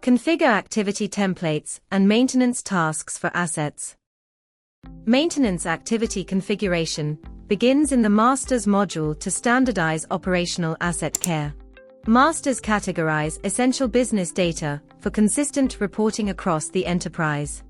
Configure activity templates and maintenance tasks for assets. Maintenance activity configuration begins in the Masters module to standardize operational asset care. Masters categorize essential business data for consistent reporting across the enterprise.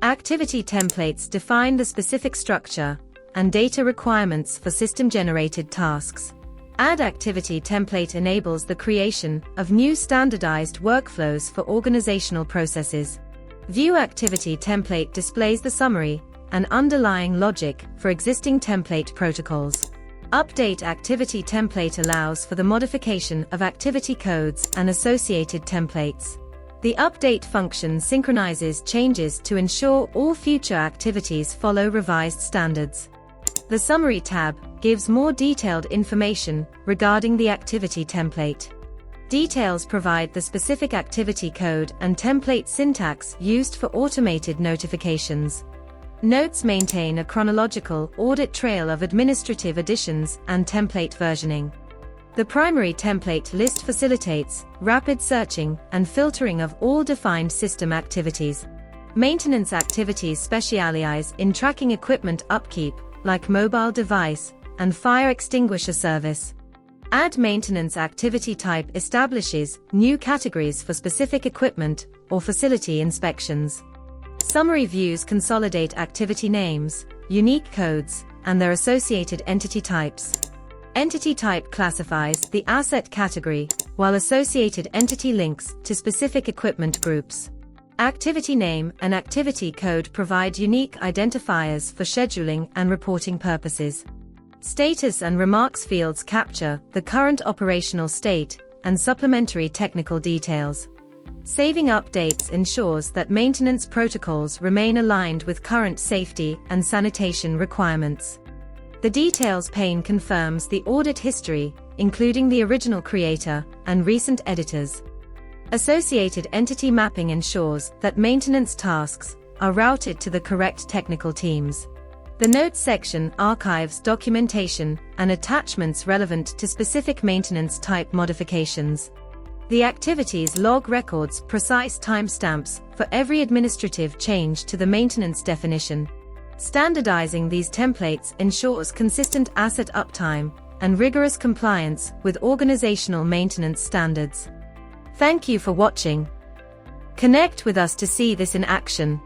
Activity templates define the specific structure and data requirements for system-generated tasks. Add activity template enables the creation of new standardized workflows for organizational processes. View activity template displays the summary and underlying logic for existing template protocols. Update activity template allows for the modification of activity codes and associated templates. The update function synchronizes changes to ensure all future activities follow revised standards. The Summary tab gives more detailed information regarding the activity template. Details provide the specific activity code and template syntax used for automated notifications. Notes maintain a chronological audit trail of administrative additions and template versioning. The primary template list facilitates rapid searching and filtering of all defined system activities. Maintenance activities specialize in tracking equipment upkeep, like mobile device and fire extinguisher service. Add maintenance activity type establishes new categories for specific equipment or facility inspections. Summary views consolidate activity names, unique codes, and their associated entity types. Entity type classifies the asset category, while associated entity links to specific equipment groups. Activity name and activity code provide unique identifiers for scheduling and reporting purposes. Status and remarks fields capture the current operational state and supplementary technical details. Saving updates ensures that maintenance protocols remain aligned with current safety and sanitation requirements. The Details pane confirms the audit history, including the original creator and recent editors. Associated entity mapping ensures that maintenance tasks are routed to the correct technical teams. The Notes section archives documentation and attachments relevant to specific maintenance type modifications. The Activities log records precise timestamps for every administrative change to the maintenance definition. Standardizing these templates ensures consistent asset uptime and rigorous compliance with organizational maintenance standards. Thank you for watching. Connect with us to see this in action.